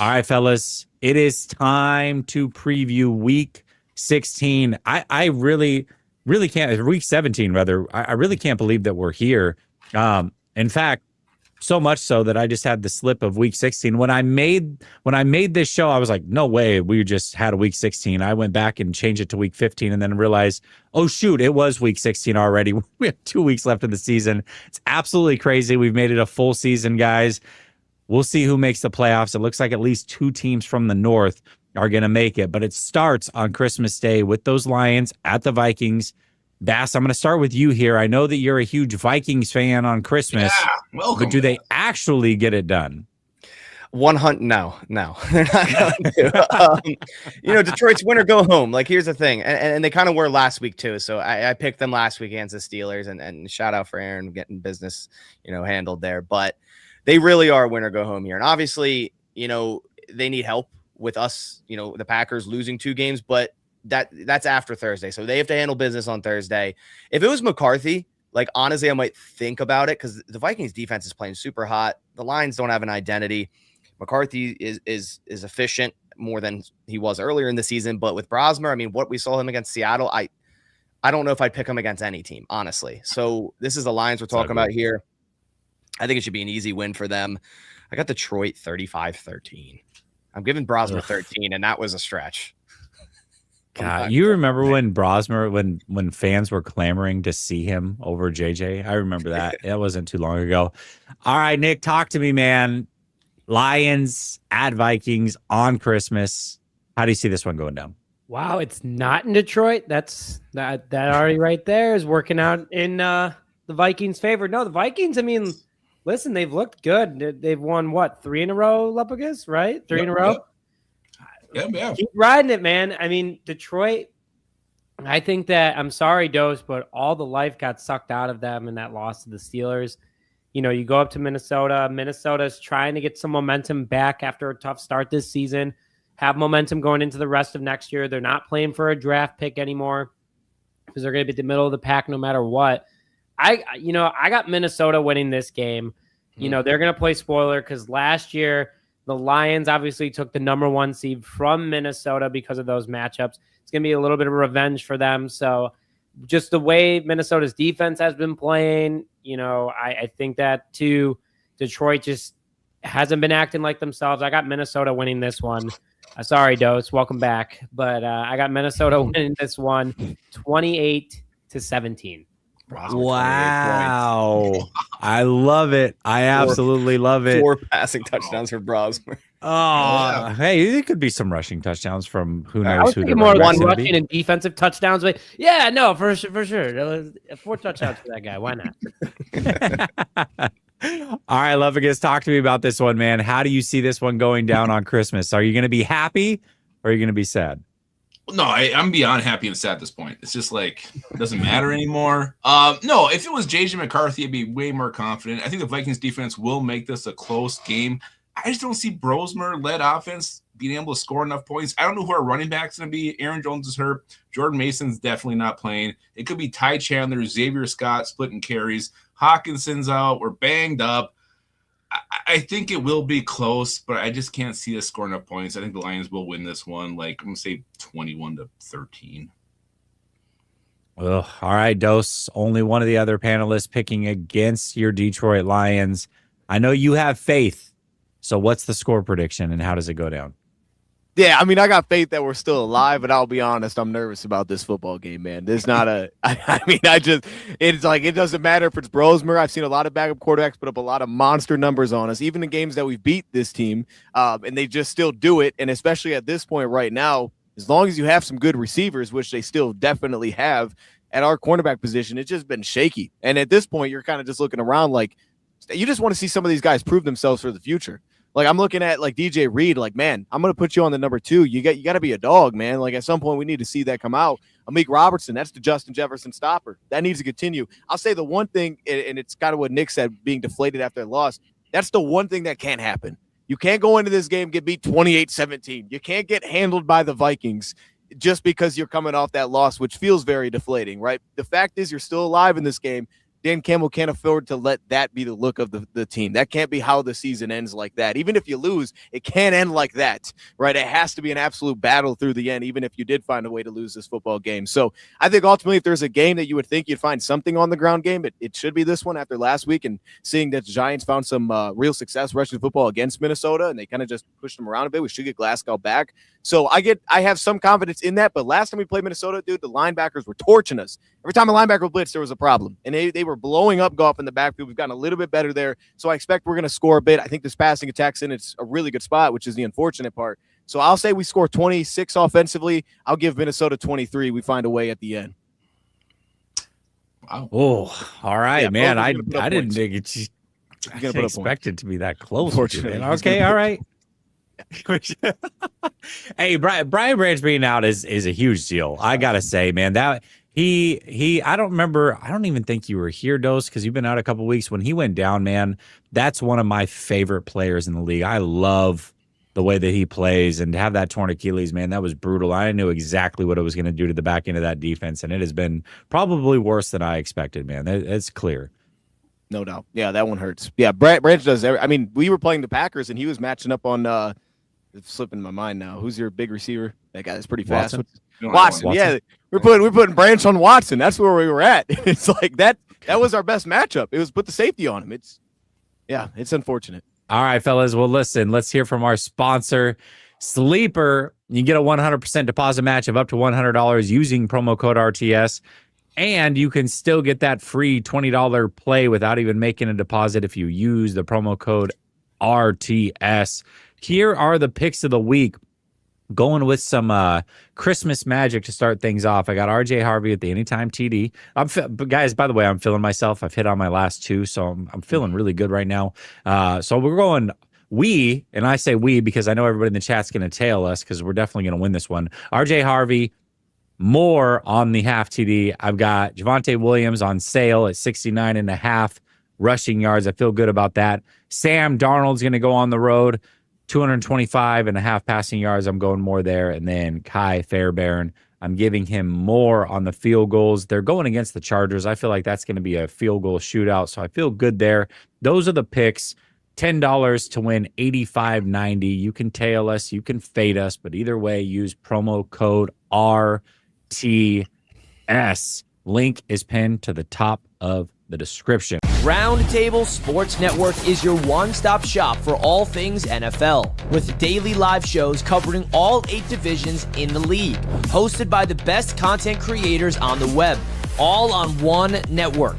All right, fellas, it is time to preview week 16. I really can't, week 17, rather. I really can't believe that we're here. In fact, so much so that I just had the slip of week 16. When I made this show, I was like, no way, we just had a week 16. I went back and changed it to week 15 and then realized, oh shoot, it was week 16 already. We have 2 weeks left of the season. It's absolutely crazy. We've made it a full season, guys. We'll see who makes the playoffs. It looks like at least 2 teams from the North are going to make it, but it starts on Christmas Day with those Lions at the Vikings. Bass, I'm going to start with you here. I know that you're a huge Vikings fan on Christmas, but do they actually get it done? 100? No, they're not going to. Detroit's win or go home. Like, here's the thing, and they kind of were last week too. So I picked them last week against the Steelers, and shout out for Aaron getting business, handled there. But they really are win or go home here, and obviously, they need help with us. The Packers losing 2 games, but that's after Thursday, so they have to handle business on Thursday. If it was McCarthy, like, honestly, I might think about it, because the Vikings defense is playing super hot. The Lions don't have an identity. McCarthy is efficient more than he was earlier in the season, but with Brosmer, I mean, what we saw him against Seattle, I don't know if I'd pick him against any team, honestly. So this is the Lions we're talking about here. I think it should be an easy win for them. I got Detroit 35-13. I'm giving Brosmer 13, and that was a stretch. God, you remember when Brosmer, when fans were clamoring to see him over JJ? I remember that. That wasn't too long ago. All right, Nick, talk to me, man. Lions at Vikings on Christmas. How do you see this one going down? Wow, it's not in Detroit. That already right there is working out in the Vikings' favor. No, the Vikings, I mean, listen, they've looked good. They've won, what, 3 in a row, Lupagus, right? 3 in a row? Yeah. Keep riding it, man. I mean, Detroit, I think that, I'm sorry, Dose, but all the life got sucked out of them in that loss to the Steelers. You go up to Minnesota. Minnesota's trying to get some momentum back after a tough start this season, have momentum going into the rest of next year. They're not playing for a draft pick anymore because they're going to be at the middle of the pack no matter what. I got Minnesota winning this game. They're going to play spoiler because last year the Lions obviously took the number 1 seed from Minnesota because of those matchups. It's going to be a little bit of revenge for them. So just the way Minnesota's defense has been playing, I think that too, Detroit just hasn't been acting like themselves. I got Minnesota winning this one. Sorry, Dose. Welcome back. But I got Minnesota winning this one 28-17. Wow. I love it. I absolutely love it. 4 passing touchdowns for Brosmer. Oh, hey, it could be some rushing touchdowns from who knows. I was who thinking more one rushing and defensive touchdowns. But yeah, no, for sure. 4 touchdowns for that guy. Why not? All right, Lupagus, talk to me about this one, man. How do you see this one going down on Christmas? Are you going to be happy or are you going to be sad? No, I'm beyond happy and sad at this point. It's just like, it doesn't matter anymore. No, if it was JJ McCarthy, I'd be way more confident. I think the Vikings defense will make this a close game. I just don't see Brosmer-led offense being able to score enough points. I don't know who our running back's going to be. Aaron Jones is hurt. Jordan Mason's definitely not playing. It could be Ty Chandler, Xavier Scott splitting carries. Hawkinson's out. We're banged up. I think it will be close, but I just can't see us scoring enough points. I think the Lions will win this one. Like, I'm going to say 21-13. Well, all right, Dose. Only one of the other panelists picking against your Detroit Lions. I know you have faith. So what's the score prediction and how does it go down? Yeah, I mean, I got faith that we're still alive, but I'll be honest, I'm nervous about this football game, man. There's not it's like, it doesn't matter if it's Brosmer. I've seen a lot of backup quarterbacks put up a lot of monster numbers on us, even in games that we've beat this team, and they just still do it. And especially at this point right now, as long as you have some good receivers, which they still definitely have at our cornerback position, it's just been shaky. And at this point, you're kind of just looking around like you just want to see some of these guys prove themselves for the future. Like, I'm looking at, like, DJ Reed, like, man, I'm going to put you on the number 2. You got to be a dog, man. Like, at some point, we need to see that come out. Amik Robertson, that's the Justin Jefferson stopper. That needs to continue. I'll say the one thing, and it's kind of what Nick said, being deflated after a loss, that's the one thing that can't happen. You can't go into this game, get beat 28-17. You can't get handled by the Vikings just because you're coming off that loss, which feels very deflating, right? The fact is you're still alive in this game. Dan Campbell can't afford to let that be the look of the team. That can't be how the season ends like that. Even if you lose, it can't end like that, right? It has to be an absolute battle through the end, even if you did find a way to lose this football game. So I think ultimately, if there's a game that you would think you'd find something on the ground game, it should be this one after last week, and seeing that the Giants found some real success rushing football against Minnesota, and they kind of just pushed them around a bit. We should get Glasgow back. So I have some confidence in that, but last time we played Minnesota, dude, the linebackers were torching us. Every time a linebacker blitzed, there was a problem, and they were blowing up Goff in the backfield. We've gotten a little bit better there, so I expect we're going to score a bit. I think this passing attack's in it's a really good spot, which is the unfortunate part. So I'll say we score 26 offensively. I'll give Minnesota 23. We find a way at the end. Wow. Oh, all right, yeah, man. I didn't think it. I didn't expect it to be that close. Unfortunately. Okay, all right. Hey, Brian Branch being out is a huge deal. I gotta say, man, that he I don't remember. I don't even think you were here, Dose, because you've been out a couple weeks. When he went down, man, that's one of my favorite players in the league. I love the way that he plays, and to have that torn Achilles, man, that was brutal. I knew exactly what it was going to do to the back end of that defense, and it has been probably worse than I expected, man. It's clear. No doubt. Yeah, that one hurts. Yeah, Branch does. I mean, we were playing the Packers, and he was matching up on. It's slipping my mind now. Who's your big receiver? That guy is pretty fast. Watson. Yeah, we're putting Branch on Watson. That's where we were at. It's like that was our best matchup. It was put the safety on him. It's unfortunate. All right, fellas. Well, listen, let's hear from our sponsor, Sleeper. You get a 100% deposit match of up to $100 using promo code RTS. And you can still get that free $20 play without even making a deposit if you use the promo code RTS. Here are the picks of the week. Going with some Christmas magic to start things off. I got RJ Harvey at the anytime TD. Guys, by the way, I'm feeling myself. I've hit on my last two, so I'm feeling really good right now. So we're going and I say we because I know everybody in the chat's going to tail us because we're definitely going to win this one. RJ Harvey, more on the half TD. I've got Javonte Williams on sale at 69.5 rushing yards. I feel good about that. Sam Darnold's going to go on the road. 225.5 passing yards. I'm going more there. And then Kai Fairbairn, I'm giving him more on the field goals. They're going against the Chargers. I feel like that's going to be a field goal shootout. So I feel good there. Those are the picks. $10 to win $85.90. You can tail us. You can fade us. But either way, use promo code RTS. Link is pinned to the top of the description. Roundtable Sports Network is your one-stop shop for all things NFL, with daily live shows covering all 8 divisions in the league, hosted by the best content creators on the web, all on one network.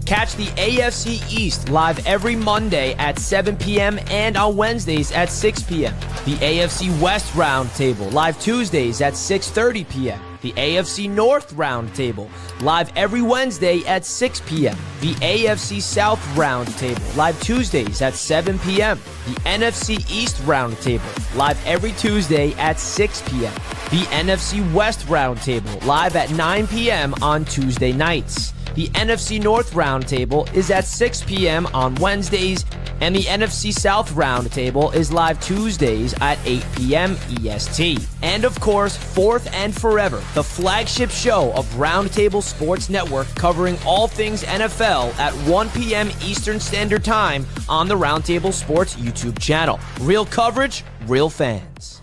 Catch the AFC East live every Monday at 7 p.m. and on Wednesdays at 6 p.m. The AFC West Roundtable live Tuesdays at 6:30 p.m. The AFC North Roundtable live every Wednesday at 6 p.m. The AFC South Roundtable live Tuesdays at 7 p.m. The NFC East Roundtable live every Tuesday at 6 p.m. The NFC West Roundtable live at 9 p.m. on Tuesday nights. The NFC North Roundtable is at 6 p.m. on Wednesdays, and the NFC South Roundtable is live Tuesdays at 8 p.m. EST. And of course, fourth and forever, the flagship show of Roundtable Sports Network covering all things NFL at 1 p.m. Eastern Standard Time on the Roundtable Sports YouTube channel. Real coverage, real fans.